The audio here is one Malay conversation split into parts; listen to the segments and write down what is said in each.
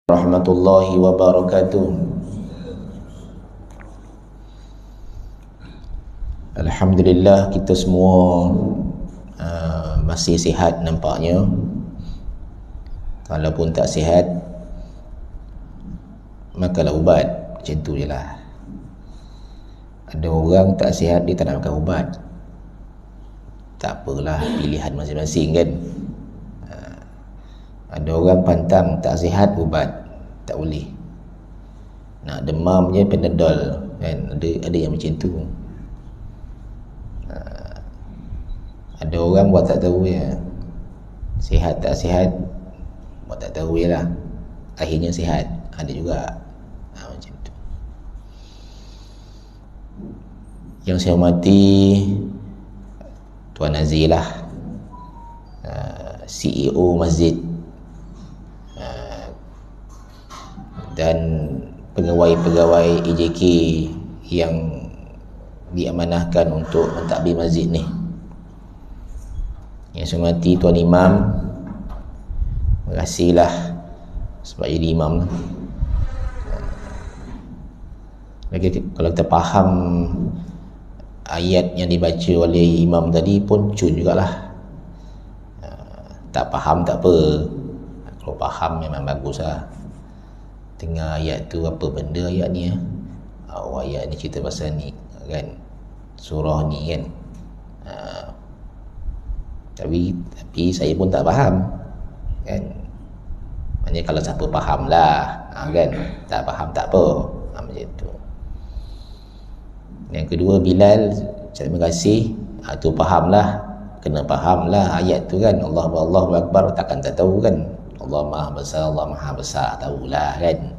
Rahmatullahi wabarakatuh. Alhamdulillah kita semua masih sihat nampaknya. Kalaupun tak sihat, makanlah ubat. Macam tu je lah. Ada orang tak sihat, dia tak nak makan ubat. Tak apalah, pilihan masing-masing kan. Ada orang pantang tak sihat, ubat tak boleh. Nak demam je Panadol kan. Ada yang macam tu. Ada orang buat tak tahu ya. Sihat tak sihat buat tak tahu je lah. Akhirnya sihat. Ada juga macam tu. Yang saya hormati Tuan Nazilah, CEO masjid, dan pegawai-pegawai EJK yang diamanahkan untuk mentadbir masjid ni. Yang saya hormati Tuan Imam, terima kasihlah sebab jadi imam. Lagi kalau kita faham ayat yang dibaca oleh imam tadi pun cun jugalah. Tak faham tak apa, kalau faham memang bagus lah. Tengah ayat tu, apa benda ayat ni ayat ni cerita pasal ni kan, surah ni kan. Tapi saya pun tak faham kan. Maknanya kalau siapa faham lah kan, tak faham tak apa, macam tu. Yang kedua, Bilal, terima kasih. Tu faham lah, kena faham lah ayat tu kan. Allahu Akbar, takkan tak tahu kan. Allah Maha Besar, Allah Maha Besar, tahulah kan.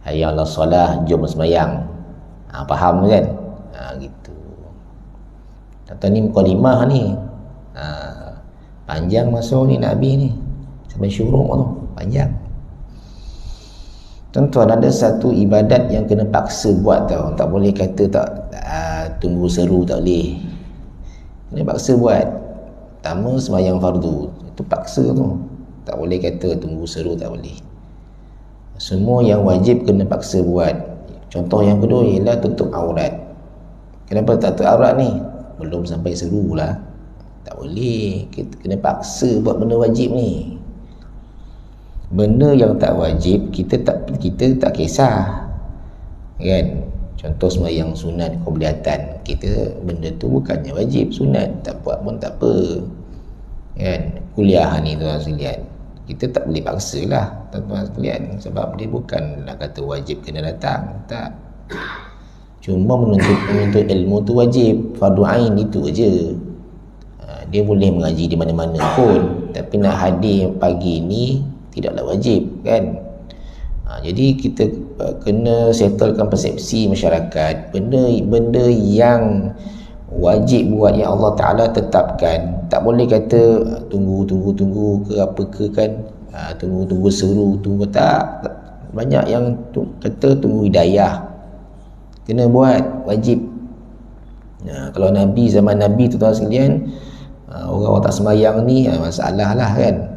Hayya 'alas solah, jom sembahyang. Faham kan? Gitu. Contoh ni mukadimah ni. Panjang masa ni Nabi ni sampai syuruk tu, panjang. Tuan-tuan, ada satu ibadat yang kena paksa buat tau. Tak boleh kata tak tunggu seru, tak boleh. Kena paksa buat. Pertama, sembahyang fardu. Itu paksa tu. Tak boleh kata tunggu seru, tak boleh. Semua yang wajib kena paksa buat. Contoh yang kedua ialah tutup aurat. Kenapa tak tutup aurat ni? Belum sampai seru lah. Tak boleh. Kita kena paksa buat benda wajib ni. Benda yang tak wajib kita tak kisah kan. Contoh sembahyang sunat qobliyatan, kita benda tu bukannya wajib, sunat, tak buat pun tak apa kan. Kuliah ni tuan sekalian, kita tak boleh paksa lah tuan sekalian, sebab dia bukan nak kata wajib kena datang, tak. Cuma menuntut ilmu tu wajib, fardu ain itu aja. Dia boleh mengaji di mana-mana pun, tapi nak hadir pagi ni tidaklah wajib kan. Jadi kita kena settlekan persepsi masyarakat. Benda yang wajib buat yang Allah Ta'ala tetapkan, tak boleh kata tunggu ke apa ke kan. Tunggu seru, tunggu tak. Banyak yang kata tunggu hidayah. Kena buat, wajib. Kalau Nabi, zaman Nabi tu tuan sekalian, orang tak sembahyang ni masalah lah kan.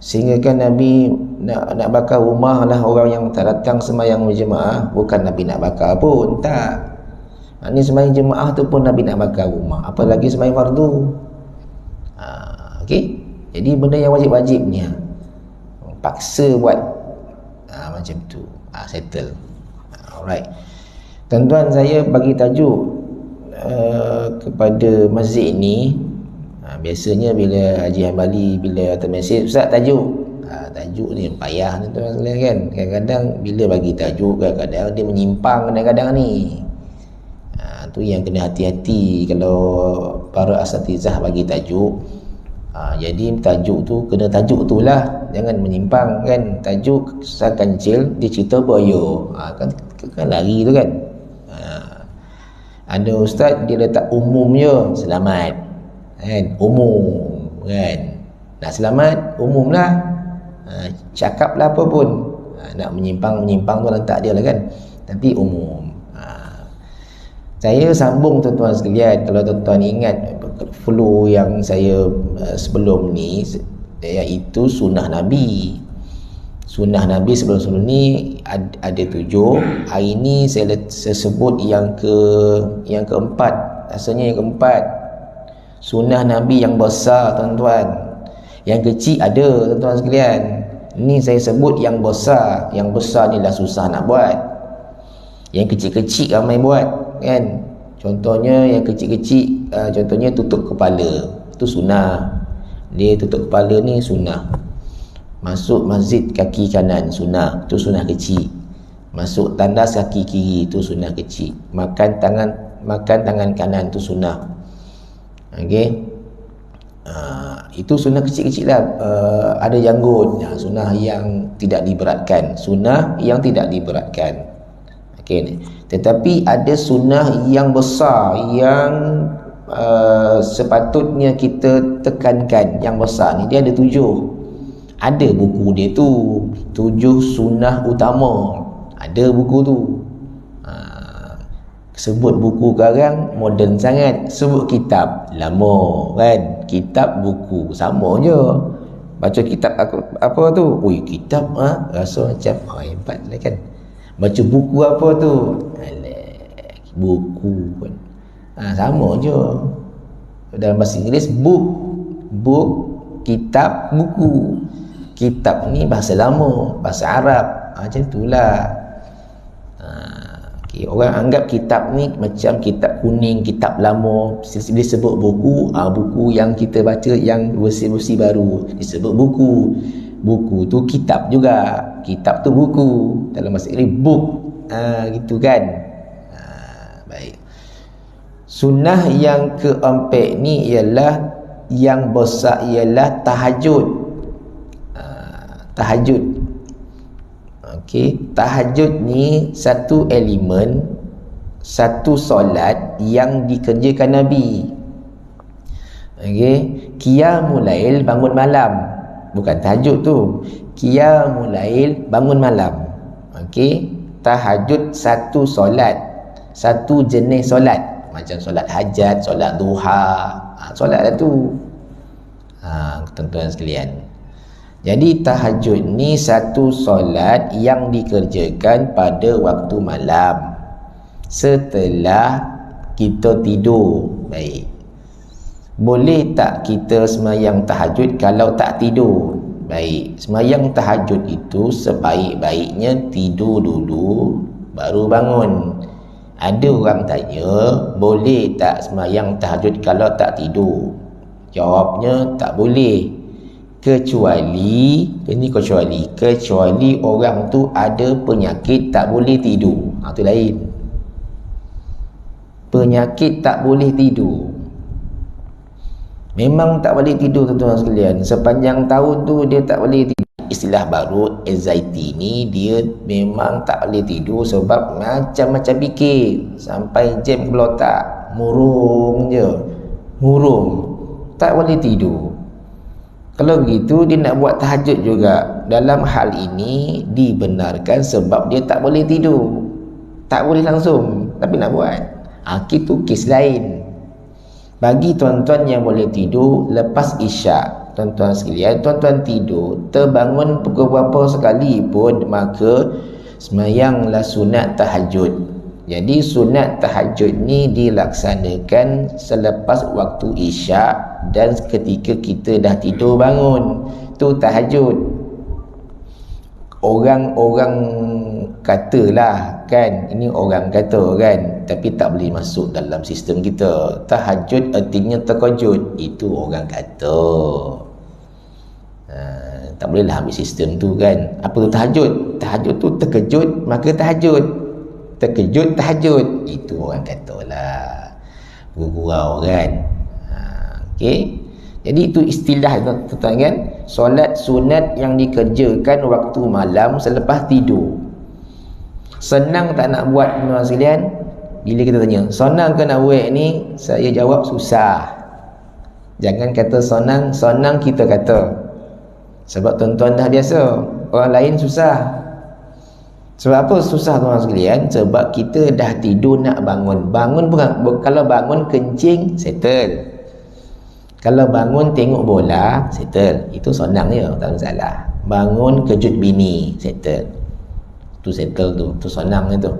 Sehingga kan Nabi nak bakar rumah lah orang yang tak datang sembahyang berjemaah. Bukan Nabi nak bakar pun, tak. Ini sembahyang jemaah tu pun Nabi nak bakar rumah, apalagi sembahyang fardu. Okey. Jadi benda yang wajib-wajib ni paksa buat macam tu. Settle. Alright. Tuan-tuan, saya bagi tajuk kepada masjid ni. Biasanya bila Haji Hambali bila hantar mesej, Ustaz tajuk. Tajuk ni payah ni tuan sekalian kan. Kadang-kadang bila bagi tajuk, kadang-kadang dia menyimpang kadang-kadang ni. Tu yang kena hati-hati kalau para asatizah bagi tajuk. Jadi tajuk tu kena tajuk tu lah, jangan menyimpang kan. Tajuk Ustaz Kancil dia cerita boyo, kan lari tu kan. Ada ustaz dia letak umum je, selamat kan, umum kan. Nak selamat umum lah, cakap lah apa pun. Nak menyimpang tu letak dia lah kan, tapi umum. Saya sambung tuan-tuan sekalian, kalau tuan-tuan ingat flow yang saya sebelum ni, iaitu sunnah Nabi. Sunnah Nabi sebelum-sebelum ni ada 7. Hari ni saya sebut yang keempat. Rasanya yang keempat. Sunnah Nabi yang besar, tuan-tuan. Yang kecil ada, tuan-tuan sekalian. Ni saya sebut yang besar. Yang besar ni lah susah nak buat. Yang kecil-kecil ramai buat, kan? Contohnya yang kecil-kecil, contohnya tutup kepala. Itu sunnah. Dia tutup kepala ni sunnah. Masuk masjid kaki kanan, sunnah. Itu sunnah kecil. Masuk tandas kaki kiri, itu sunnah kecil. Makan tangan kanan, itu sunnah. Okey. Itu sunnah kecil-kecil lah. Ada janggut, sunnah yang tidak diberatkan. Sunnah yang tidak diberatkan. Okey. Tetapi ada sunnah yang besar, yang sepatutnya kita tekankan. Yang besar ni dia ada 7. Ada buku dia tu, 7 sunnah utama. Ada buku tu. Sebut buku sekarang moden sangat. Sebut kitab lama, kan? Kitab buku sama je. Baca kitab apa tu? Ui, kitab rasa macam hebat lah, kan? Baca buku apa tu? Alah, buku pun sama je. Dalam bahasa Inggeris book, kitab, buku. Kitab ni bahasa lama, bahasa Arab, macam itulah. Okay. Orang anggap kitab ni macam kitab kuning, kitab lama. Disebut buku, buku yang kita baca yang versi-versi baru disebut buku. Buku tu kitab juga. Kitab tu buku. Dalam bahasa Inggeris book, gitu kan. Baik. Sunnah yang keempat ni ialah, yang besar ialah tahajud. Tahajud. Okey, tahajud ni satu elemen, satu solat yang dikerjakan Nabi. Okey, qiyamul lail, bangun malam. Bukan tahajud tu. Qiyamul lail, bangun malam. Okey, tahajud satu solat, satu jenis solat. Macam solat hajat, solat duha. Solat lah tu. Tuan-tuan sekalian. Jadi tahajud ni satu solat yang dikerjakan pada waktu malam setelah kita tidur. Baik. Boleh tak kita semayang tahajud kalau tak tidur? Baik. Semayang tahajud itu sebaik-baiknya tidur dulu baru bangun. Ada orang tanya, boleh tak semayang tahajud kalau tak tidur? Jawabnya tak boleh. Kecuali orang tu ada penyakit tak boleh tidur. Itu lain. Penyakit tak boleh tidur. Memang tak boleh tidur, tuan-tuan sekalian. Sepanjang tahun tu dia tak boleh tidur. Istilah baru anxiety ni, dia memang tak boleh tidur sebab macam-macam fikir. Sampai jam kepala otak, murung je. Murung. Tak boleh tidur. Kalau begitu dia nak buat tahajud juga. Dalam hal ini dibenarkan sebab dia tak boleh tidur. Tak boleh langsung, tapi nak buat. Itu kes lain. Bagi tuan-tuan yang boleh tidur lepas isyak, tuan-tuan sekalian, tuan-tuan tidur terbangun pukul berapa sekalipun, maka semayanglah sunat tahajud. Jadi sunat tahajud ni dilaksanakan selepas waktu isyak dan ketika kita dah tidur bangun. Tu tahajud. Orang-orang katalah, kan, ini orang kata, kan, tapi tak boleh masuk dalam sistem kita. Tahajud artinya terkejut. Itu orang kata. Tak bolehlah ambil sistem tu, kan. Apa tu tahajud? Tahajud tu terkejut, maka tahajud. Terkejut tahajud. Itu orang katalah. Gurau, kan. Okey. Jadi itu istilah, tuan-tuan, kan. Solat sunat yang dikerjakan waktu malam selepas tidur. Senang tak nak buat, tuan-tuan sekalian? Bila kita tanya, senang ke nak buat ni? Saya jawab susah. Jangan kata senang, senang kita kata. Sebab tuan-tuan dah biasa. Orang lain susah. Sebab apa susah, tuan-tuan sekalian? Sebab kita dah tidur nak bangun. Bangun bukan, kalau bangun kencing, settle. Kalau bangun tengok bola, settle. Itu senang je, tak masalah. bangun kejut bini, settle. Tu settle tu senang tu.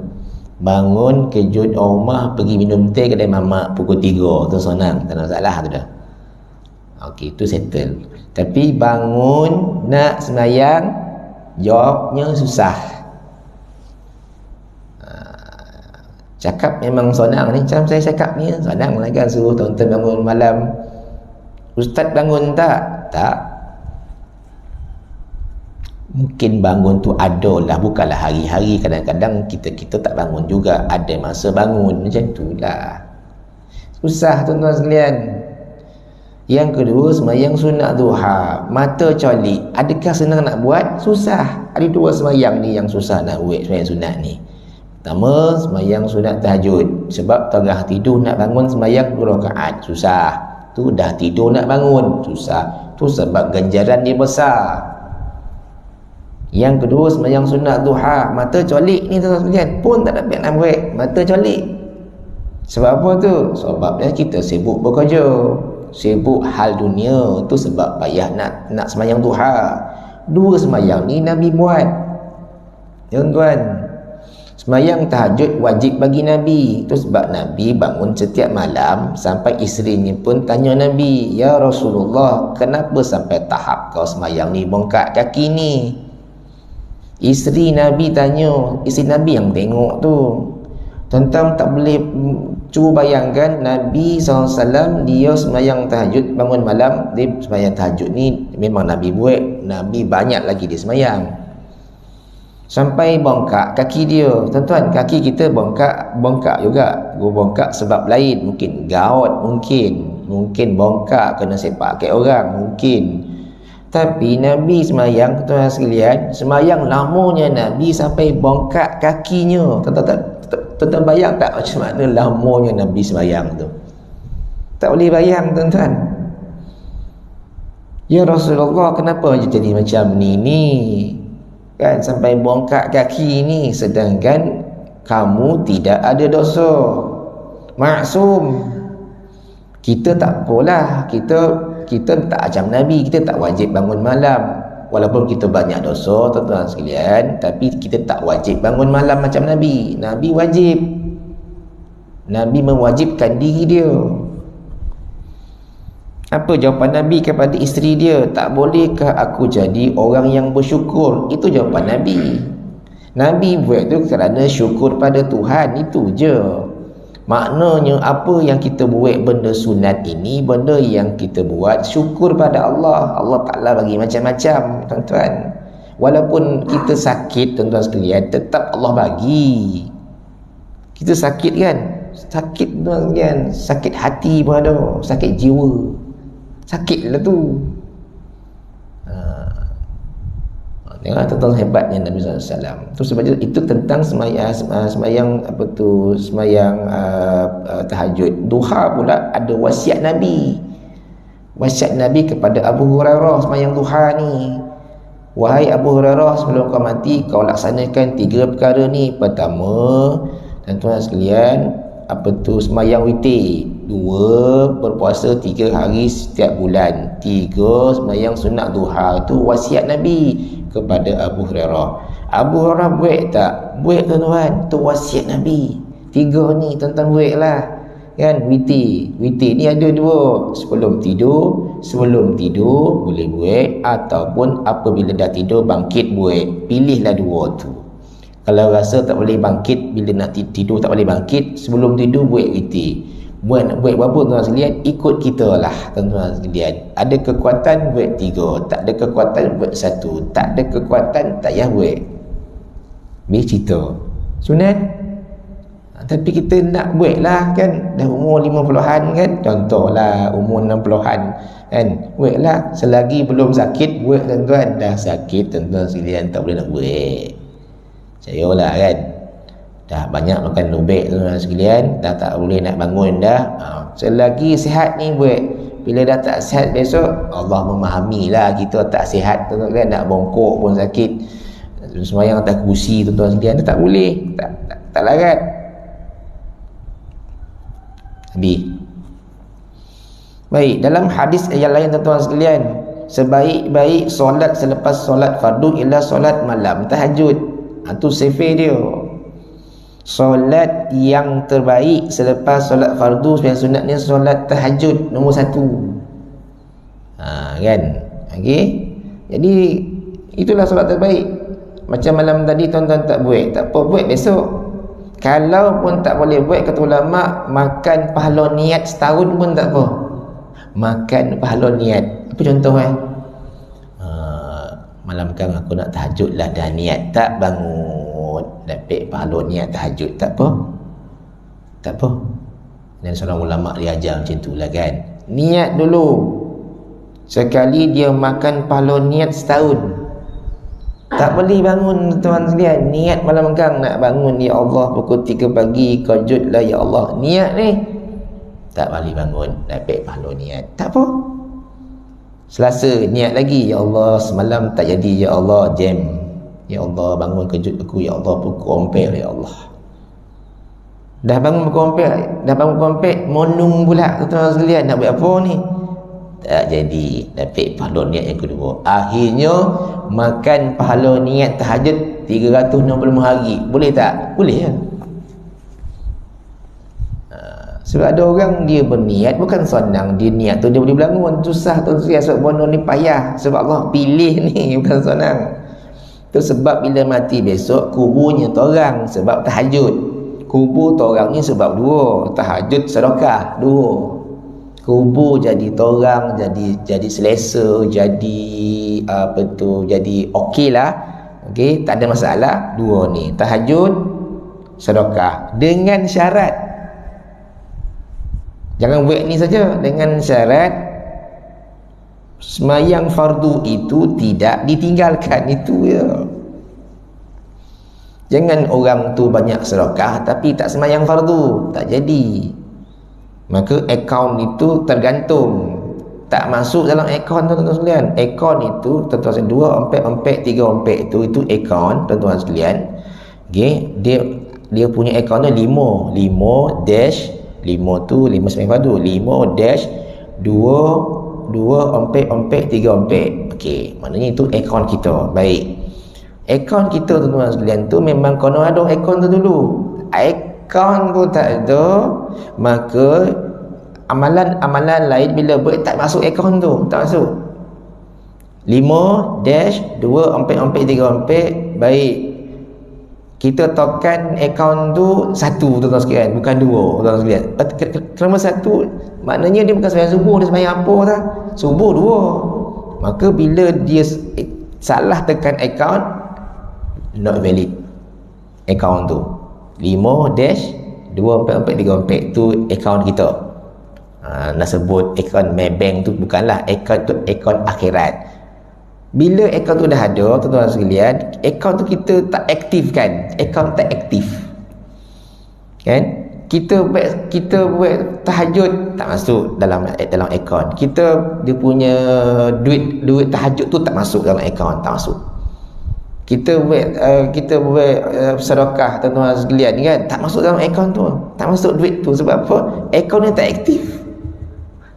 Bangun kejut rumah, pergi minum teh kedai mamak pukul 3, tu senang, tak ada masalah tu dah. Okey, tu settle. Tapi bangun nak sembahyang, jawabnya susah. Cakap memang senang ni, macam saya cakap ni senang lah kan, suruh tonton bangun malam. Ustaz bangun tak? Tak. Mungkin bangun tu adalah, bukanlah hari-hari. Kadang-kadang kita tak bangun juga, ada masa bangun, macam tu lah. Susah tuan-tuan sekalian. Yang kedua, sembahyang sunat duha, mata colik, adakah senang nak buat? Susah. Ada dua sembahyang ni yang susah nak buat, sembahyang sunat ni. Pertama, sembahyang sunat tahajud, sebab tengah tidur nak bangun sembahyang 2 rakaat, susah. Tu dah tidur nak bangun, susah. Tu sebab ganjaran dia besar. Yang kedua, sembahyang sunat duha, mata colik ni tuan-tuan sekalian, pun tak dapat nak buat, mata colik. Sebab apa tu? Sebabnya kita sibuk bekerja, sibuk hal dunia, tu sebab payah nak sembahyang duha. Dua sembahyang ni Nabi buat, tuan-tuan. Sembahyang tahajud wajib bagi Nabi. Itu sebab Nabi bangun setiap malam, sampai isterinya pun tanya Nabi, "Ya Rasulullah, kenapa sampai tahap kau sembahyang ni bongkak kaki ni?" Isteri Nabi tanya, isteri Nabi yang tengok tu. Tuan-tuan tak boleh cuba bayangkan, Nabi SAW dia sembahyang tahajud bangun malam. Dia sembahyang tahajud ni memang Nabi buat, Nabi banyak lagi dia sembahyang, sampai bongkak kaki dia. Tuan-tuan, kaki kita bongkak juga. Gua bongkak sebab lain, mungkin gaut, mungkin bongkak kena sepak kat orang, mungkin. Tapi Nabi sembahyang, tuan-tuan sekalian, sembahyang lamanya Nabi sampai bongkak kakinya. Tuan-tuan bayang tak macam mana lamanya Nabi sembahyang tu? Tak boleh bayang, tuan-tuan. Ya Rasulullah, kenapa jadi macam ni kan, sampai bongkak kaki ni, sedangkan kamu tidak ada dosa, maksum. Kita tak apalah, kita tak macam Nabi, kita tak wajib bangun malam. Walaupun kita banyak dosa, tuan-tuan sekalian, tapi kita tak wajib bangun malam macam Nabi. Nabi wajib. Nabi mewajibkan diri dia. Apa jawapan Nabi kepada isteri dia? Tak bolehkah aku jadi orang yang bersyukur? Itu jawapan Nabi. Nabi buat tu kerana syukur pada Tuhan, itu je. Maknanya apa yang kita buat benda sunat ini, benda yang kita buat syukur pada Allah. Allah Ta'ala bagi macam-macam, tuan-tuan. Walaupun kita sakit, tuan-tuan sekalian, tetap Allah bagi. Kita sakit kan? Sakit, tuan-tuan sekalian, sakit hati pun ada, sakit jiwa. Sakitlah tu. Tengok tuan-tuan hebatnya Nabi SAW. Tu sebab itu tentang sembahyang apa tu, sembahyang tahajud. Duha pula ada wasiat Nabi. Wasiat Nabi kepada Abu Hurairah sembahyang duha ni. Wahai Abu Hurairah, sebelum kau mati, kau laksanakan 3 perkara ni. Pertama, tuan-tuan sekalian, apa tu, sembahyang witir. 2, berpuasa 3 hari setiap bulan. 3, sembahyang sunat duha. Itu wasiat Nabi kepada Abu Hurairah. Abu Hurairah buat tak? Buat, tuan-tuan. Itu wasiat Nabi. 3 ni tuan-tuan buat lah, kan? Witir ni ada 2. Sebelum tidur boleh buat, ataupun apabila dah tidur bangkit buat. Pilihlah 2 tu. Kalau rasa tak boleh bangkit, bila nak tidur tak boleh bangkit, sebelum tidur buat witir. Buat berapa, tuan-tuan sekalian? Ikut kita lah, tuan-tuan sekalian. Ada kekuatan buat 3, tak ada kekuatan buat 1, tak ada kekuatan tak payah buat. Ni cerita sunat. Tapi kita nak buat lah kan, dah umur 50-an kan, contohlah umur 60-an kan, buat lah. Selagi belum sakit buat, tuan-tuan. Dah sakit, tuan-tuan sekalian, tak boleh nak buat. Percayalah kan, dah banyak makan lubek, tuan-tuan sekalian, dah tak boleh nak bangun dah. Selagi sihat ni buat. Bila dah tak sihat besok, Allah memahamilah kita tak sihat, tuan-tuan sekalian, nak bongkok pun sakit, sembahyang atas kursi, tuan-tuan sekalian, tak boleh, tak larat. Habis. Baik, dalam hadis yang lain, tuan-tuan sekalian, sebaik-baik solat selepas solat fardu ialah solat malam, tahajud. Itu sifat dia. Solat yang terbaik selepas solat fardu sembahyang sunatnya solat tahajud nombor 1. Kan? Okey. Jadi itulah solat terbaik. Macam malam tadi tuan-tuan tak buat, tak apa, buat besok. Kalau pun tak boleh buat, kata ulama, makan pahala niat setahun pun tak apa. Makan pahala niat. Apa contoh malam kan aku nak tahajud lah, dah niat tak bangun, dapat pahala niat tahajud, tak apa. Tak apa. Dan seorang ulama dia ajar macam tu lah kan. Niat dulu. Sekali dia makan pahala niat setahun. Tak boleh bangun tuan sekalian, niat malam gang nak bangun, ya Allah pukul 3 pagi kajutlah ya Allah, niat ni tak boleh bangun, dapat pahala niat, tak apa. Selasa niat lagi, ya Allah semalam tak jadi, ya Allah jam, ya Allah bangun kejut aku, ya Allah pukul 4, ya Allah. Dah bangun pukul 4 monung pula tuan sekalian, nak buat apa ni? Tak jadi, dapat pahala niat yang kedua. Akhirnya makan pahala niat tahajud 365 hari. Boleh tak? Boleh ya. Sebab ada orang dia berniat bukan senang, dia niat tu dia boleh bangun, susah tu sebab bono ni payah, sebab Allah pilih ni bukan senang. Tu sebab bila mati besok kuburnya torang sebab tahajud. Kubur torang ni sebab dua, tahajud sedekah dua. Kubur jadi torang, jadi selesa, jadi apa tu, jadi okeylah. Okey, tak ada masalah. Dua ni, tahajud, sedekah, dengan syarat. Jangan buat ni saja, dengan syarat sembahyang fardu itu tidak ditinggalkan, itu ya. Jangan orang tu banyak sedekah tapi tak sembahyang fardu, tak jadi. Maka akaun itu tergantung, tak masuk dalam akaun tuan-tuan sekalian. Akaun itu tuan-tuan sekalian 2 4 itu akaun tuan-tuan sekalian. Okey, dia punya akaun tu 5 dash 5 tu 5 sembilan fardu, 5 dash 2 4 4 3 4. Okey, maknanya itu akaun kita. Baik, akaun kita tuan-tuan sekalian tu memang kena ada akaun tu dulu. Akaun tu tak ada, maka amalan-amalan lain bila buat tak masuk akaun tu, tak masuk. 5 dash 2 4 4 3 4. Baik, kita tekan akaun tu 1 tuan-tuan sekalian, bukan 2 tuan-tuan sekalian. Kerana 1 maknanya dia bukan sembahyang subuh, dia sembahyang apa dah? Subuh 2. Maka bila dia salah tekan akaun, not valid akaun tu. 5 dash 2 4 4 3 4 tu akaun kita. Nak sebut akaun Maybank tu bukanlah, akaun tu akaun akhirat. Bila akaun tu dah ada tuan-tuan sekalian, akaun tu kita tak aktifkan, akaun tak aktif kan. Kita buat tahajud tak masuk dalam akaun kita, dia punya duit tahajud tu tak masuk dalam akaun, tak masuk. Kita buat sedekah tuan-tuan sekalian kan, tak masuk dalam akaun tu, tak masuk duit tu. Sebab apa? Akaun ni tak aktif.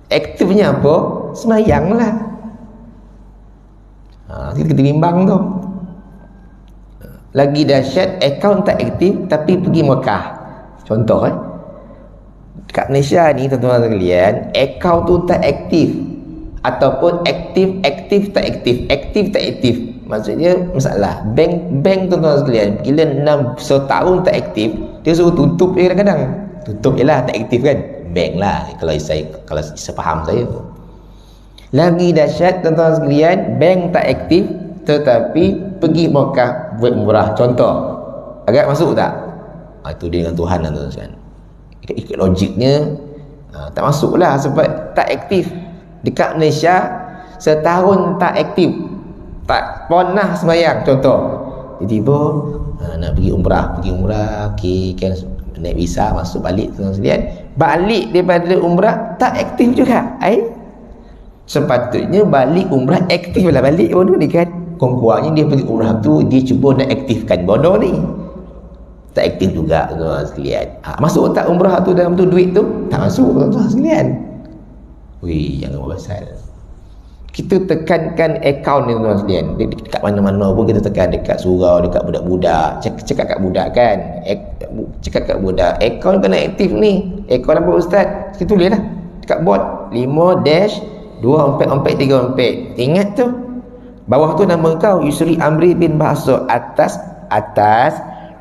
Aktifnya apa? Sembahyang lah. Kita timbang tu. Lagi dahsyat, akaun tak aktif tapi pergi Mekah. Contoh kat Malaysia ni tuan-tuan sekalian, akaun tu tak aktif ataupun aktif tak aktif. Maksudnya masalah bank tuan-tuan sekalian, bila 6 setahun tak aktif, dia suruh tutup je kadang-kadang. Tutup je lah, tak aktif kan, bank lah kalau faham saya. Lagi dahsyat tuan-tuan sekalian, bank tak aktif tetapi pergi Mekah buat umrah. Contoh, agak masuk tak? Itu dia dengan Tuhan lah tuan-tuan sekalian. Ikut logiknya tak masuk lah, sebab tak aktif. Dekat Malaysia setahun tak aktif, tak pernah sembahyang. Contoh, tiba-tiba nak pergi umrah, okey kan, naik visa, masuk balik tuan sekalian, balik daripada umrah tak aktif juga. Sepatutnya balik umrah aktif lah, balik bodoh ni kan. Kurang-kurangnya dia pergi umrah tu, dia cuba nak aktifkan bodoh ni, tak aktif juga tuan sekalian. Masuk tak umrah tu dalam tu duit tu? Tak masuk tuan sekalian. Jangan buat pasal. kita tekankan akaun ni tuan-tuan sekalian. Dekat mana-mana pun kita tekan, dekat surau, dekat budak-budak, cakap kat budak kan, cakap kat budak, akaun kena aktif ni. Akaun apa ustaz? Kita tulis lah dekat board 5-24434. Ingat tu, bawah tu nama kau Yusri Amri bin Bahasa, atas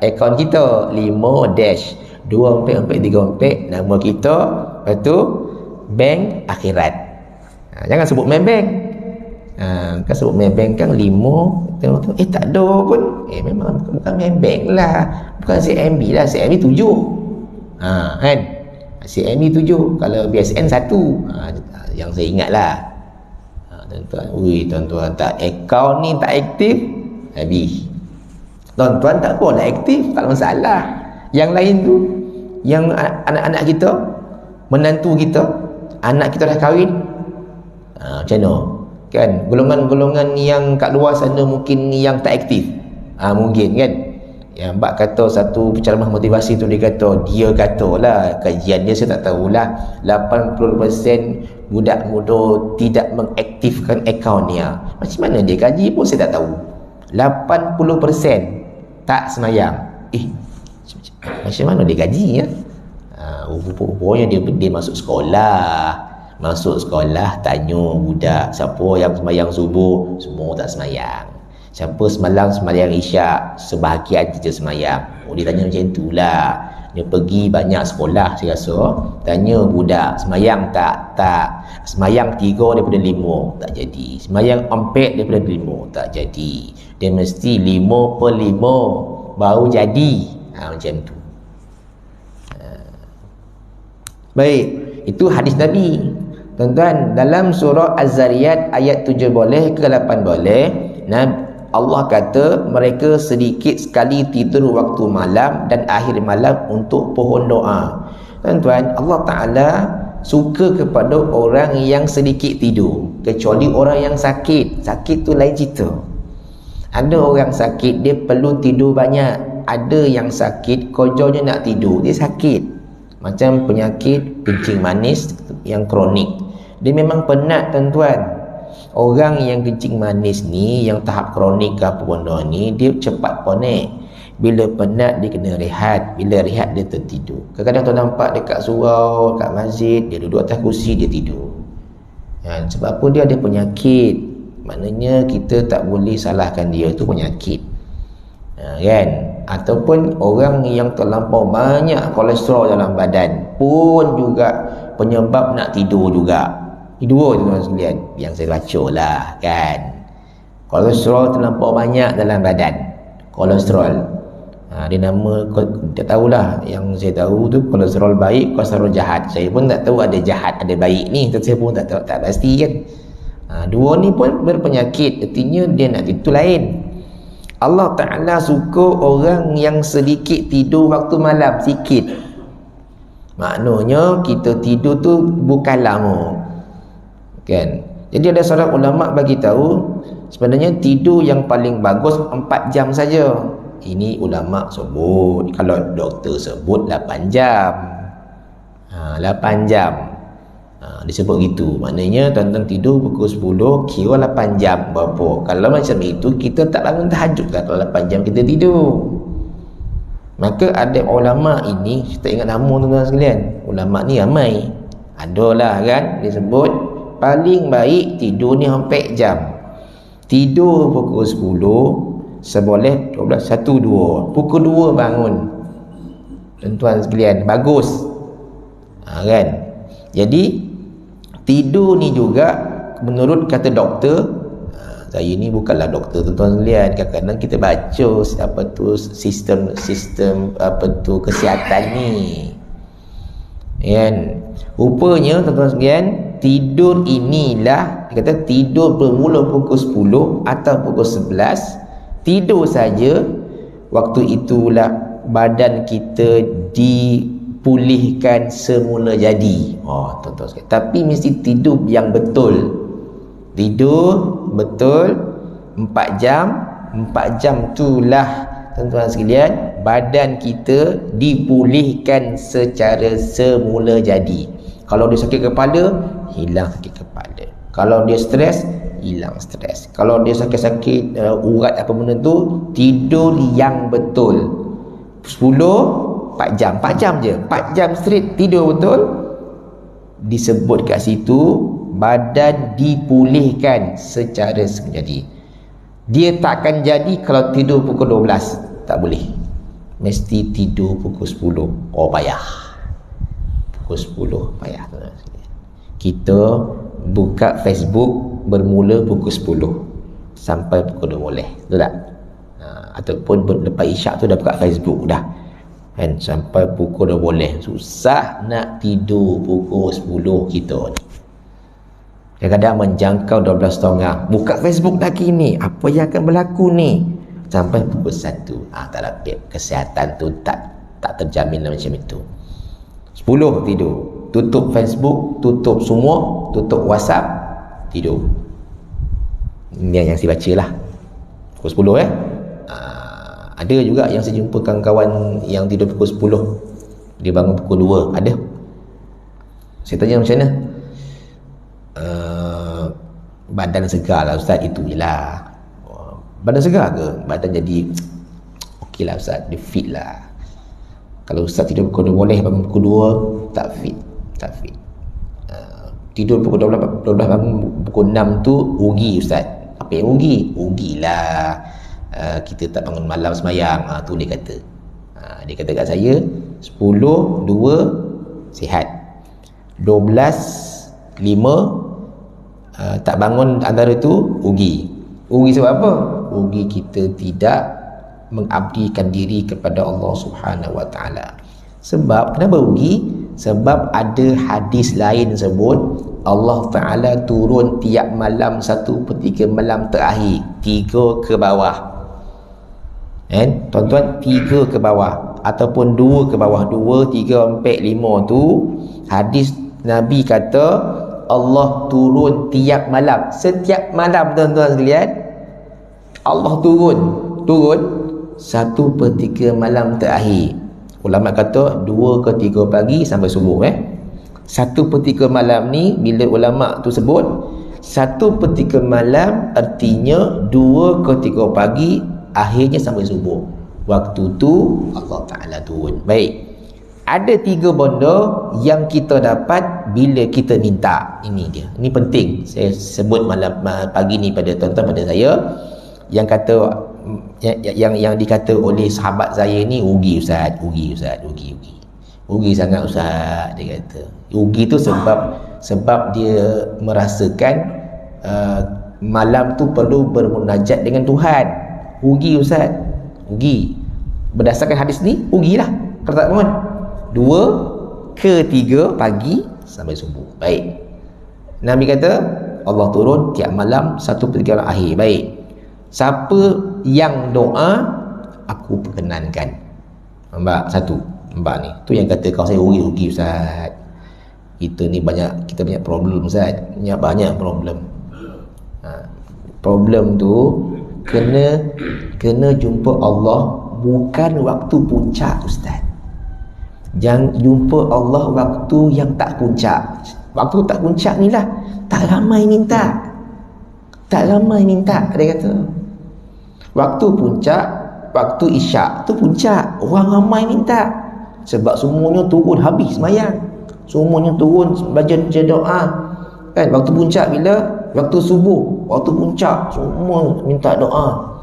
akaun kita 5-24434, nama kita, lepas tu bank akhirat. Jangan sebut Maybank. Kan sebut Maybank kan 5 tak ada pun. Memang bukan Maybank lah, bukan CMB lah. CMB 7 kan, CMB 7. Kalau BSN 1 yang saya ingat lah. Tuan-tuan tak, akaun ni tak aktif, habis. Tuan-tuan tak boleh aktif, tak masalah. Yang lain tu, yang anak-anak kita, menantu kita, anak kita dah kahwin, macam mana kan, golongan-golongan yang kat luar sana mungkin yang tak aktif, mungkin kan, yang bak kata satu penceramah motivasi tu, dia kata lah, kajian dia saya tak tahulah, 80% budak muda tidak mengaktifkan akaunnya. Macam mana dia kaji pun saya tak tahu. 80% tak semayang. Macam mana dia kaji ya? Rupanya dia masuk sekolah, tanya budak, siapa yang semayang subuh? Semua tak semayang. Siapa semayang isyak? Sebahagian je semayang. Dia tanya macam itulah. Dia pergi banyak sekolah saya rasa, tanya budak, semayang tak? Semayang 3 daripada 5, tak jadi. Semayang 4 daripada 5, tak jadi. Dia mesti 5/5 baru jadi. Macam tu. Baik, itu hadis Nabi. Tuan-tuan, dalam surah Az-Zariyat ayat 7 boleh ke 8 boleh, Allah kata mereka sedikit sekali tidur waktu malam dan akhir malam untuk pohon doa. Tuan-tuan, Allah Ta'ala suka kepada orang yang sedikit tidur, kecuali orang yang sakit. Sakit tu lain cerita. Ada orang sakit dia perlu tidur banyak. Ada yang sakit kerjanya nak tidur, dia sakit. Macam penyakit kencing manis yang kronik, dia memang penat tuan-tuan. Orang yang kencing manis ni, yang tahap kronik ke apa benda ni, dia cepat ponek. Bila penat dia kena rehat, bila rehat dia tertidur. Kadang-kadang tuan nampak dekat surau, dekat masjid, dia duduk atas kursi, dia tidur. Sebab apa? Dia ada penyakit. Maknanya kita tak boleh salahkan dia, tu penyakit. Kan? Ataupun orang yang terlampau banyak kolesterol dalam badan pun juga penyebab nak tidur juga. Dua tuan-tuan sekalian yang saya baca lah kan. Kolesterol terlampau banyak dalam badan, kolesterol, dia nama, tak tahulah. Yang saya tahu tu kolesterol baik, kolesterol jahat. Saya pun tak tahu ada jahat ada baik ni, saya pun tak tahu, tak pasti kan. Dua ni pun berpenyakit, artinya dia nak itu lain. Allah Ta'ala suka orang yang sedikit tidur waktu malam, sikit. Maknanya kita tidur tu bukan lama kan. Jadi ada seorang ulama bagi tahu sebenarnya tidur yang paling bagus 4 jam saja. Ini ulama sebut, kalau doktor sebut 8 jam. 8 jam. Disebut gitu. Maknanya tuan-tuan tidur pukul 10, kira 8 jam berapa. Kalau macam itu kita tak bangun tahajud lah kalau 8 jam kita tidur. Maka ada ulama ini, kita ingat nama tuan-tuan sekalian, ulama ni ramai. Adalah kan disebut paling baik tidur ni 4 jam. Tidur pukul 10, seboleh 12, 1, 2. Pukul 2 bangun. Tuan-tuan sekalian, bagus. Kan? Jadi tidur ni juga menurut kata doktor, saya ni bukanlah doktor tuan-tuan sekalian, kadang-kadang kita baca apa tu sistem apa tu kesihatan ni. Kan? Rupanya tuan-tuan sekalian, tidur inilah, kata tidur bermula pukul 10 atau pukul 11, tidur saja, waktu itulah badan kita dipulihkan semula jadi. Tuan-tuan sekalian, tapi mesti tidur yang betul. Tidur betul 4 jam. 4 jam itulah tuan-tuan sekalian badan kita dipulihkan secara semula jadi. Kalau dia sakit kepala, hilang sakit kepala. Kalau dia stres, hilang stres. Kalau dia sakit-sakit urat apa benda tu, tidur yang betul 4 jam je, 4 jam straight tidur betul. Disebut kat situ badan dipulihkan secara sengaja. Dia takkan jadi kalau tidur pukul 12, tak boleh. Mesti tidur pukul 10. Oh payah. Pukul 10 payah. Kita buka Facebook bermula pukul 10 sampai pukul 2 boleh, betul tak? Ataupun lepas isyak tu dah buka Facebook dah kan, sampai pukul 2 boleh. Susah nak tidur pukul 10 kita ni. Kadang-kadang menjangkau 12.30 buka Facebook lagi ni, apa yang akan berlaku ni, sampai pukul 1. Tak dapat. Kesihatan tu tak terjamin macam itu. 10 tidur, tutup Facebook, tutup semua, tutup WhatsApp, tidur. Ini yang saya baca lah pukul 10 Ada juga yang saya jumpa kawan-kawan yang tidur pukul 10, dia bangun pukul 2. Ada. Saya tanya macam mana? Badan segar lah Ustaz. Itu je lah. Badan segar ke? Badan jadi okey lah Ustaz, dia fit lah. Kalau Ustaz tidur pukul 2 boleh, bangun pukul 2 tak fit. Tidur pukul 12 bangun pukul 6 tu rugi Ustaz. Apa yang rugi? Rugilah kita tak bangun malam semayang. Tu dia kata. Dia kata kat saya 10, 2 sihat, 12, 5 tak bangun antara tu rugi. Rugi sebab apa? Rugi kita tidak mengabdikan diri kepada Allah Subhanahu Wa Taala. Sebab kenapa rugi? Sebab ada hadis lain sebut Allah Ta'ala turun tiap malam 1/3 malam terakhir, 3 ke bawah. Tuan-tuan, 3 ke bawah ataupun 2 ke bawah. 2, 3, 4, 5 tu hadis Nabi kata Allah turun tiap malam. Setiap malam tuan-tuan sekalian, Allah turun 1/3 malam terakhir. Ulama kata 2 ke 3 pagi sampai subuh. 1/3 malam ni, bila ulama tu sebut 1/3 malam, artinya 2 ke 3 pagi, akhirnya sampai subuh. Waktu tu Allah Ta'ala turun. Baik, ada 3 benda yang kita dapat bila kita minta. Ini dia, ini penting. Saya sebut malam pagi ni pada tuan-tuan, pada saya yang kata yang dikata oleh sahabat saya ni, rugi Ustaz, rugi sangat Ustaz, dia kata. Rugi tu sebab dia merasakan malam tu perlu bermunajat dengan Tuhan. Rugi Ustaz, rugi. Berdasarkan hadis ni, rugilah kalau tak bangun 2 ke 3 pagi sampai subuh. Baik, Nabi kata Allah turun tiap malam 1/3 akhir. Baik, siapa yang doa, aku perkenankan. Nampak? Satu, nampak ni, tu yang kata kau saya rugi Ustaz. Kita banyak problem Ustaz. Banyak problem. Problem tu kena jumpa Allah bukan waktu puncak Ustaz. Jangan jumpa Allah waktu yang tak puncak. Waktu tak puncak ni lah tak ramai minta. Dia kata waktu puncak, waktu isyak tu puncak, orang ramai minta. Sebab semuanya turun habis semayang, semuanya turun baca doa kan. Waktu puncak bila? Waktu subuh, waktu puncak semua minta doa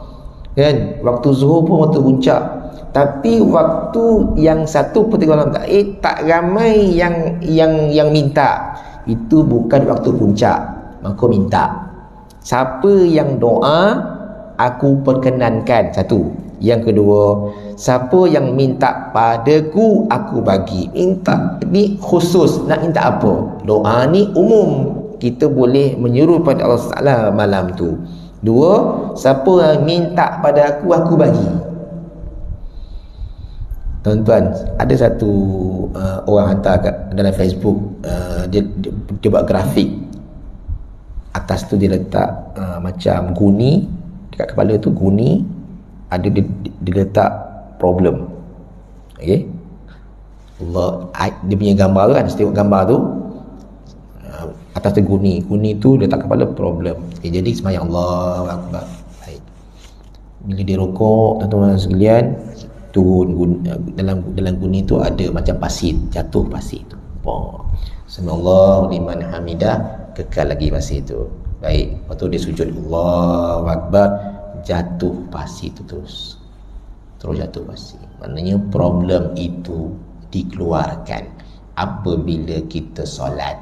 kan. Waktu zuhur pun waktu puncak. Tapi waktu yang 1/3 malam tak ramai yang minta. Itu bukan waktu puncak, maka minta. Siapa yang doa, aku perkenankan. Satu. Yang kedua, siapa yang minta padaku, aku bagi. Minta ni khusus, nak minta apa? Doa ni umum, kita boleh menyuruh pada Allah Taala malam tu. Dua, siapa yang minta pada aku bagi. Tuan-tuan, ada satu orang hantar dalam Facebook, dia buat grafik. Atas tu dia letak macam guni, dekat kepala tu guni, ada dia letak problem. Okey, Allah, dia punya gambar tu kan, setiap gambar tu atas tu guni tu letak kepala problem. Jadi sembahyang Allahu Akbar. Baik. Bila dia rokok, tuan-tuan sekalian, turun dalam guni tu ada macam pasir, jatuh pasir tu. Subhanallah liman hamidah, kekal lagi pasir tu. Baik, lepas tu dia sujud Allahu Akbar, jatuh pasir tu terus jatuh pasir. Maknanya problem itu dikeluarkan apabila kita solat.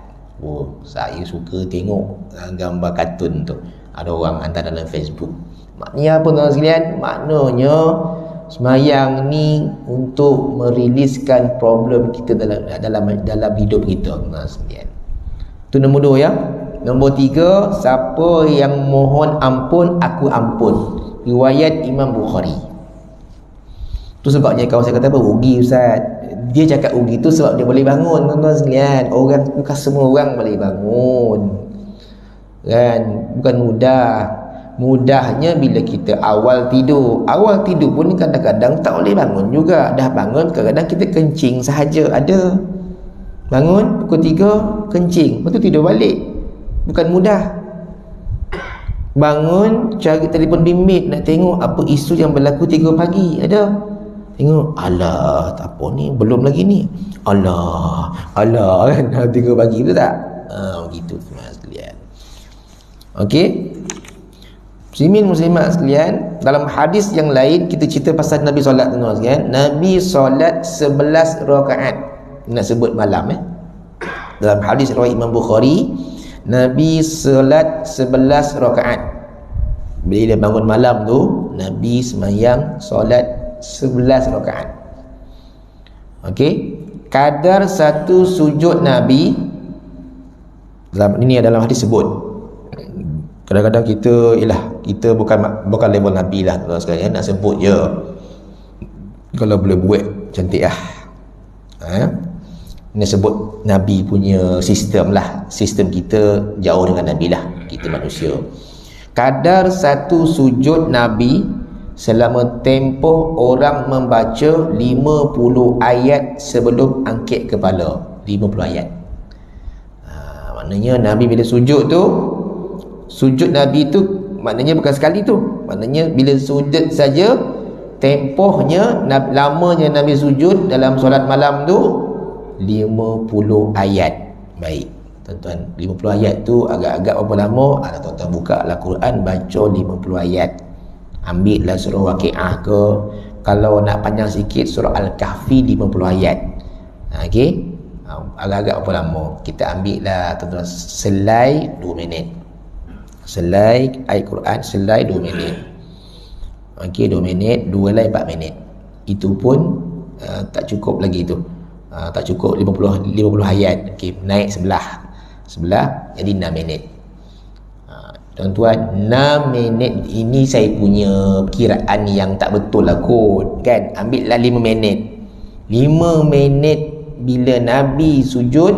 Saya suka tengok gambar kartun tu, ada orang hantar dalam Facebook. Maknanya apa tuan sekalian? Maknanya sembahyang ni untuk meriliskan problem kita dalam hidup kita tuan sekalian. Itu nombor 2 ya. Nombor 3, siapa yang mohon ampun, aku ampun. Riwayat Imam Bukhari. Tu sebabnya kawan saya kata apa? Rugi Ustaz. Dia cakap rugi tu sebab dia boleh bangun tuan-tuan sekalian. Orang, bukan semua orang boleh bangun. Kan? Bukan mudah. Mudahnya bila kita awal tidur. Awal tidur pun kadang-kadang tak boleh bangun juga. Dah bangun kadang-kadang kita kencing sahaja. Ada. Bangun pukul 3 kencing, lepas tu tidur balik. Bukan mudah. Bangun cari telefon bimbit nak tengok apa isu yang berlaku 3 pagi. Ada. Tengok, alah tak apa ni, belum lagi ni. Alah kan 3 pagi tu tak? Begitu semua sekalian. Okey. Muslimin muslimat sekalian, dalam hadis yang lain kita cerita pasal Nabi solat tuan sekalian. Nabi solat 11 rakaat. Nak sebut malam Dalam hadis riwayat Imam Bukhari, Nabi solat 11 rakaat. Bila bangun malam tu, Nabi sembahyang solat 11 rakaat. Okey, kadar satu sujud Nabi dalam ini adalah hadis sebut. Kadang-kadang kita bukan level Nabi lah tuan sekalian, nak sebut je. Kalau boleh buat cantik lah. Ini sebut Nabi punya sistem lah. Sistem kita jauh dengan Nabi lah, kita manusia. Kadar satu sujud Nabi selama tempoh orang membaca 50 ayat sebelum angkat kepala. 50 ayat. Maknanya Nabi bila sujud tu, sujud Nabi tu maknanya bukan sekali tu. Maknanya bila sujud saja, tempohnya, lamanya Nabi sujud dalam solat malam tu 50 ayat. Baik tuan-tuan, 50 ayat tu agak-agak berapa lama? Tuan-tuan buka Al-Quran, baca 50 ayat. Ambil lah surah Waqiah ke, kalau nak panjang sikit surah Al-Kahfi 50 ayat. Okey, agak-agak berapa lama? Kita ambil lah tuan-tuan, selai 2 minit. Selai ayat Quran, selai 2 minit. Okey, 2 minit, 2 helai 4 minit. Itu pun tak cukup lagi tu. Tak cukup 50 ayat. Okey, naik sebelah jadi 6 minit. Tuan-tuan, 6 minit ini saya punya kiraan yang tak betul lah kot, kan? Ambil lah 5 minit. 5 minit bila Nabi sujud,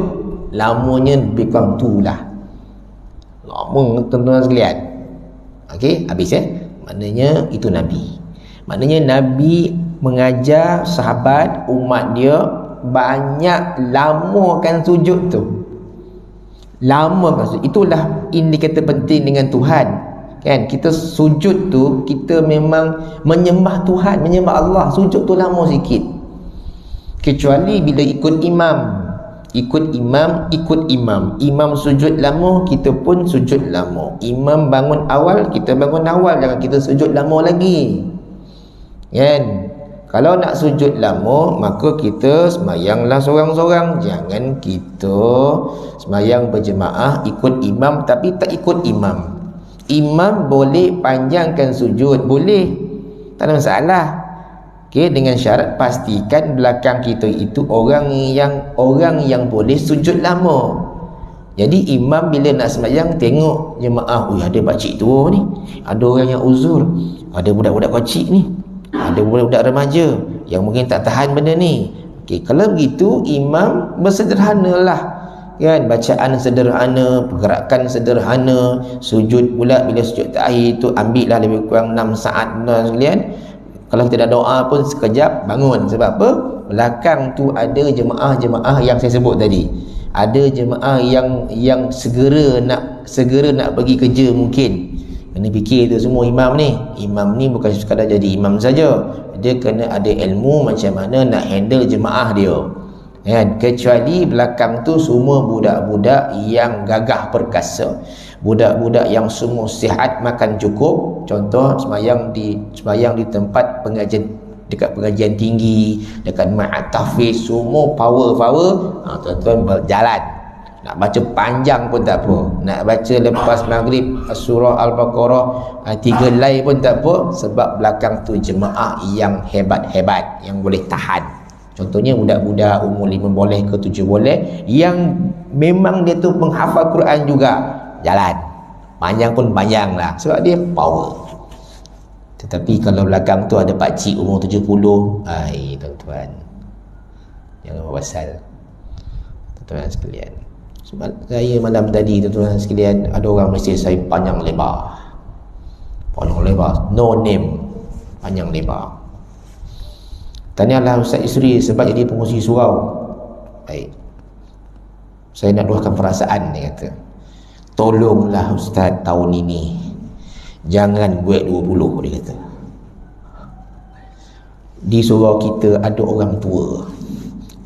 lamanya lebih kurang tu lah. Lama tuan-tuan sekalian. Okey, habis maknanya itu Nabi. Maknanya Nabi mengajar sahabat, umat dia, banyak lamakan sujud tu. Lamakan sujud. Itulah indikator penting dengan Tuhan. Kan? Kita sujud tu, kita memang menyembah Tuhan, menyembah Allah. Sujud tu lama sikit. Kecuali bila ikut imam. Ikut imam. Imam sujud lama, kita pun sujud lama. Imam bangun awal, kita bangun awal. Jangan kita sujud lama lagi. Kan? Kalau nak sujud lama, maka kita sembahyanglah seorang-seorang. Jangan kita sembahyang berjemaah ikut imam tapi tak ikut imam. Imam boleh panjangkan sujud, boleh, tak ada masalah. Okey, dengan syarat pastikan belakang kita itu orang yang boleh sujud lama. Jadi imam bila nak sembahyang tengok jemaah, ada pakcik tua ni, ada orang yang uzur, ada budak-budak kecil ni, ada budak-budak remaja yang mungkin tak tahan benda ni. Okey, kalau begitu imam bersederhanalah, kan? Bacaan sederhana, pergerakan sederhana, sujud pula bila sujud terakhir tu ambillah lebih kurang 6 saat tuan sekalian. Kalau kita dah doa pun sekejap bangun. Sebab apa? Belakang tu ada jemaah-jemaah yang saya sebut tadi. Ada jemaah yang segera nak pergi kerja mungkin. Kena fikir tu semua imam ni. Imam ni bukan sekadar jadi imam saja. Dia kena ada ilmu macam mana nak handle jemaah dia. Kan? Kecuali belakang tu semua budak-budak yang gagah perkasa. Budak-budak yang semua sihat, makan cukup. Contoh sembahyang di tempat pengajian, dekat pengajian tinggi, dekat ma'at tahfiz, semua power. Tuan-tuan berjalan. Nak baca panjang pun tak apa. Nak baca lepas maghrib surah Al-Baqarah 3 lay pun tak apa, sebab belakang tu jemaah yang hebat-hebat, yang boleh tahan. Contohnya budak-budak umur 5 boleh ke 7 boleh, yang memang dia tu penghafal Quran juga, jalan. Panjang pun panjang lah, sebab dia power. Tetapi kalau belakang tu ada pakcik umur 70, tuan-tuan, jangan berpasal. Tuan-tuan sekalian, sebab saya malam tadi, tuan-tuan sekalian, ada orang mesej saya panjang lebar, no name, panjang lebar. Tahniahlah Ustaz Isri sebab jadi pengurusi surau. Baik, saya nak luahkan perasaan, dia kata, tolonglah Ustaz tahun ini jangan buat 20, dia kata. Di surau kita ada orang tua,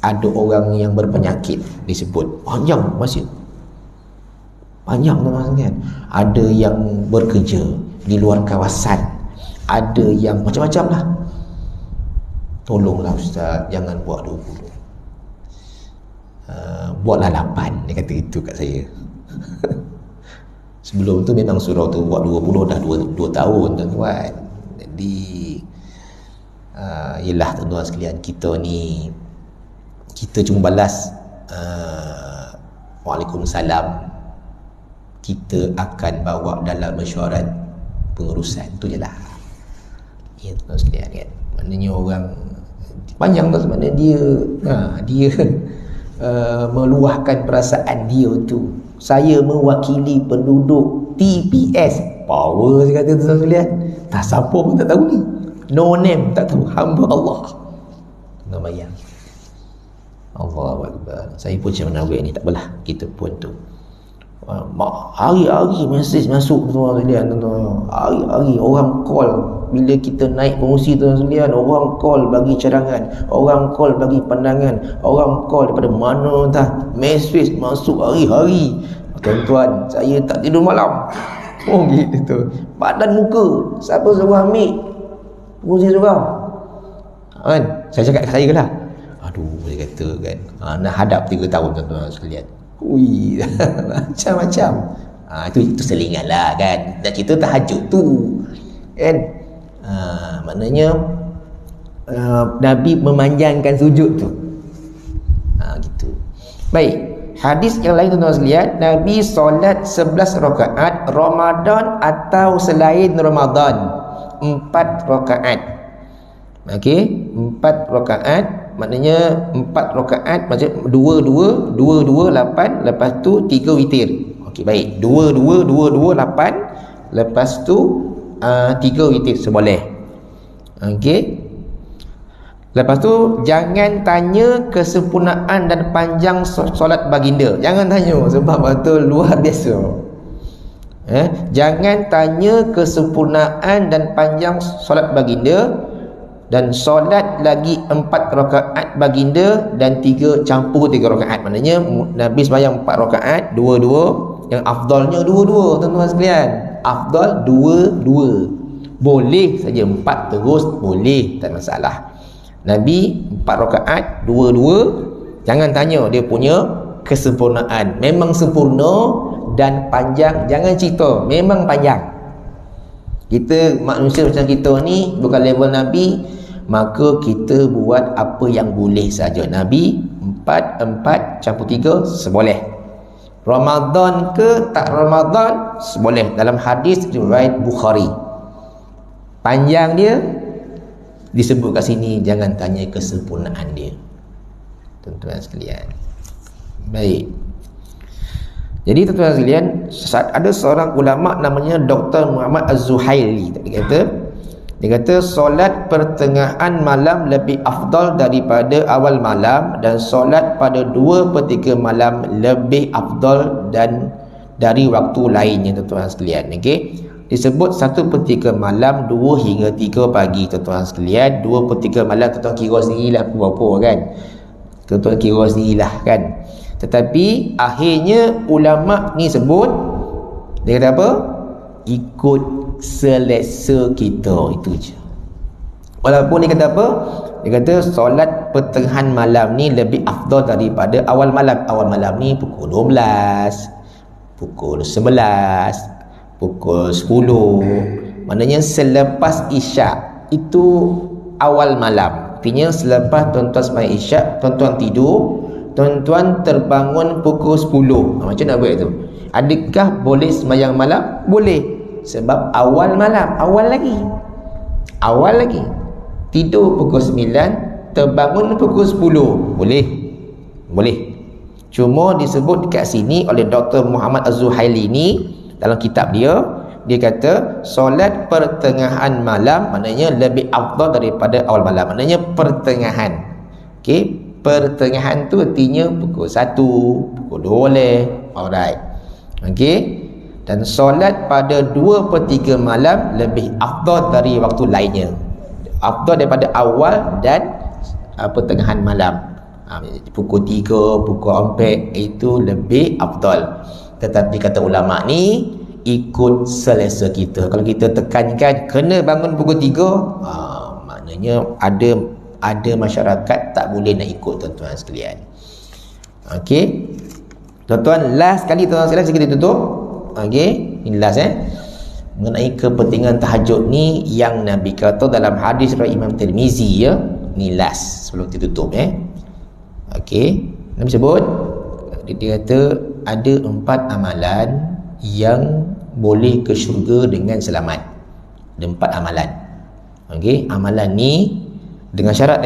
ada orang yang berpenyakit disebut. Panjang masih. Panjang teman-teman. Ada yang bekerja di luar kawasan, ada yang macam-macam lah. Tolonglah Ustaz, jangan buat 20. Buatlah 8, dia kata itu kat saya. Sebelum tu memang surau tu buat 20 dah 2 tahun, tuan-tuan. Jadi yelah tuan-tuan sekalian, kita ni, kita cuma balas Waalaikumsalam, kita akan bawa dalam mesyuarat pengurusan, tu je lah. Ya tuan-tuan sekalian kan. Maknanya orang panjang tu sebenarnya dia meluahkan perasaan dia tu. Saya mewakili penduduk TPS, power saya kata tuan-tuan sekalian. Tak siapa pun tak tahu ni, no name tak tahu, hamba Allah. Tuan bayang, Allahu Akbar. Saya pun macam mana buat ni, tak apalah, kita pun tu hari-hari mesej masuk tuan-tuan sekalian. Hari-hari orang call bila kita naik pengurusi tuan-tuan sekalian. Orang call bagi cadangan, orang call bagi pandangan, orang call daripada mana entah, mesej masuk hari-hari. Tuan-tuan, saya tak tidur malam. Oh gitu. Badan muka, siapa suruh ambil pengurusi surau? Kan? Saya cakap kat saya ke lah. Aduh, dia kata kan, nak hadap 3 tahun tuan-tuan sekalian. Ui, macam-macam. Itu selingan lah kan. Dan kita tahajud tu kan. Maknanya Nabi memanjangkan sujud tu. Gitu. Baik, hadis yang lain tuan-tuan sekalian, Nabi solat 11 rakaat Ramadan atau selain Ramadan 4 rakaat. Okey, 4 rakaat. Maknanya 4 rakaat macam 2 2 8, lepas tu 3 witir. Okey, baik. 2 2 2 2 8, lepas tu 3 witir seboleh. Okey. Lepas tu jangan tanya kesempurnaan dan panjang solat baginda. Jangan tanya sebab betul luar biasa. Jangan tanya kesempurnaan dan panjang solat baginda. Dan solat lagi 4 rakaat baginda dan 3 campur 3 rakaat. Maknanya Nabi sembahyang 4 rakaat, 2-2. Yang afdalnya 2-2 tuan-tuan sekalian. Afdal 2-2. Boleh saja 4 terus, boleh, tak masalah. Nabi 4 rakaat, 2-2. Jangan tanya dia punya kesempurnaan. Memang sempurna dan panjang. Jangan cerita, memang panjang. Kita manusia macam kita ni bukan level Nabi, maka kita buat apa yang boleh saja. Nabi 4 campur 3 seboleh. Ramadan ke tak Ramadan seboleh. Dalam hadis riwayat Bukhari, panjang dia disebut kat sini, jangan tanya kesempurnaan dia, tuan-tuan sekalian. Baik, jadi tuan-tuan sekalian, ada seorang ulama namanya Dr. Muhammad Az-Zuhaili. Dia kata Dia kata solat pertengahan malam lebih afdal daripada awal malam, dan solat pada 2/3 malam lebih afdal dan dari waktu lainnya, tuan-tuan sekalian. Okey, disebut 1/3 malam 2 hingga 3 pagi, tuan-tuan sekalian. 2/3 malam tuan-tuan kira sendirilah berapa kan, tuan-tuan kira sendirilah kan. Tetapi akhirnya ulama ni sebut, dia kata apa? Ikut selesa kita, itu je. Walaupun dia kata apa? Dia kata solat pertengahan malam ni lebih afdal daripada awal malam. Awal malam ni pukul 12, pukul 11, pukul 10. Maknanya selepas isyak itu awal malam. Artinya selepas tuan-tuan sembahyang isyak, tuan-tuan tidur, tuan-tuan terbangun pukul 10. Macam mana buat itu? Adakah boleh sembahyang malam? Boleh. Sebab awal malam, awal lagi. Tidur pukul 9, terbangun pukul 10. Boleh. Cuma disebut dekat sini oleh Dr. Muhammad Az-Zuhaili ni dalam kitab dia kata solat pertengahan malam maknanya lebih afdal daripada awal malam. Maknanya pertengahan. Okey, pertengahan tu artinya pukul 1, pukul 2 boleh. Alright. Okey. Dan solat pada 2/3 malam lebih afdal dari waktu lainnya. Afdal daripada awal dan pertengahan malam. Pukul 3, pukul 4 itu lebih afdal. Tetapi kata ulama ni ikut selesa kita. Kalau kita tekankan kena bangun pukul 3, maknanya ada masyarakat tak boleh nak ikut, tuan-tuan sekalian. Okey. Tuan-tuan, last sekali tuan-tuan sekalian kita tutup. Okey, ini last mengenai kepentingan tahajud ni yang Nabi kata dalam hadis riwayat Imam Tirmizi ya. Ni last sebelum kita tutup Okey, Nabi sebut, dia kata ada 4 amalan yang boleh ke syurga dengan selamat. Ada 4 amalan. Okey, amalan ni dengan syarat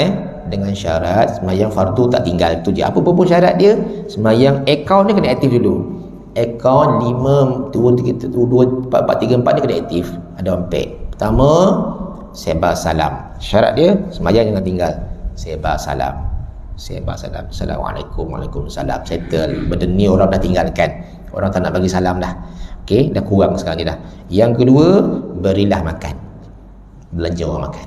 dengan syarat sembahyang fardu tak tinggal. Itu je. Apa pun syarat dia, sembahyang akaun ni kena aktif dulu. Akaun 5, 2, 3, 4 ni kena aktif. Ada 4. Pertama, sebar salam. Syarat dia sembahyang jangan tinggal. Sebar salam. Assalamualaikum, waalaikumsalam. Settle. Benda ni orang dah tinggalkan. Orang tak nak bagi salam dah. Okey, dah kurang sekarang ni dah. Yang kedua, berilah makan. Belanja orang makan.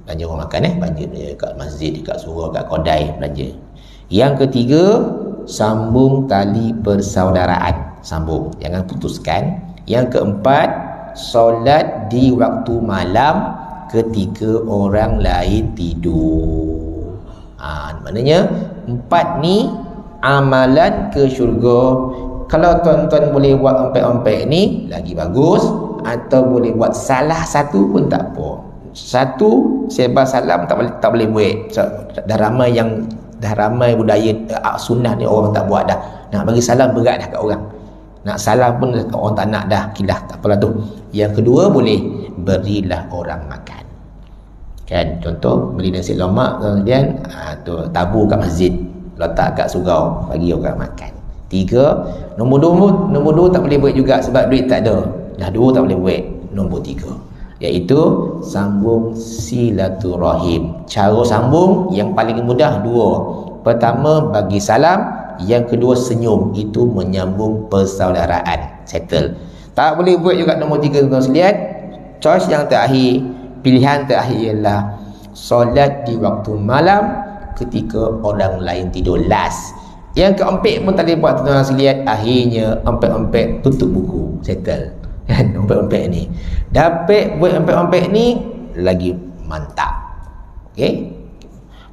Belanja dekat masjid, dekat surau, dekat kedai belanja. Yang ketiga, sambung tali persaudaraan. Sambung, jangan putuskan. Yang keempat, solat di waktu malam ketika orang lain tidur. Maknanya 4 ni amalan ke syurga. Kalau tuan-tuan boleh buat empek-empek ni lagi bagus, atau boleh buat salah satu pun tak apa. Satu, sebar salam tak boleh buat. Dah ramai budaya sunnah ni orang tak buat dah. Nak bagi salam berat dah kat orang. Nak salam pun orang tak nak dah. Kilah, tak apalah tu. Yang kedua, boleh berilah orang makan. Kan, contoh beli nasi lemak kemudian tu tabur kat masjid, letak kat surau, bagi orang makan. 3, nombor 2 tak boleh buat juga sebab duit tak ada. Dah 2 tak boleh buat. Nombor 3 iaitu sambung silaturahim. Cara sambung yang paling mudah 2. Pertama, bagi salam. Yang kedua, senyum. Itu menyambung persaudaraan. Settle. Tak boleh buat juga nombor 3, tuan-tuan sekalian. Choice yang terakhir, pilihan terakhir ialah solat di waktu malam ketika orang lain tidur. Last. Yang keempat pun tak boleh buat, tuan-tuan sekalian. Akhirnya empek-empek tutup buku. Settle. Kan, empek-empek ni dapat buat empek-empek ni lagi mantap. Okey,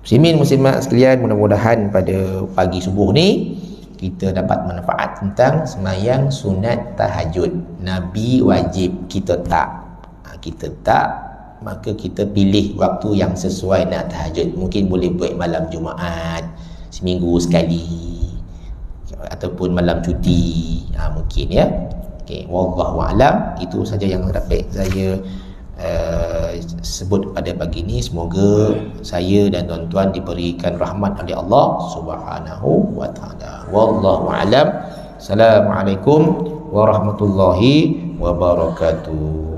muslimin-muslimat sekalian, mudah-mudahan pada pagi subuh ni kita dapat manfaat tentang sembahyang sunat tahajud. Nabi wajib, kita tak, maka kita pilih waktu yang sesuai nak tahajud. Mungkin boleh buat malam Jumaat, seminggu sekali, ataupun malam cuti, mungkin ya. Okay, wallahu a'lam. Itu saja yang dapat saya sebut pada pagi ini. Semoga saya dan tuan-tuan diberikan rahmat oleh Allah Subhanahu wa taala. Wallahu a'lam. Assalamualaikum warahmatullahi wabarakatuh.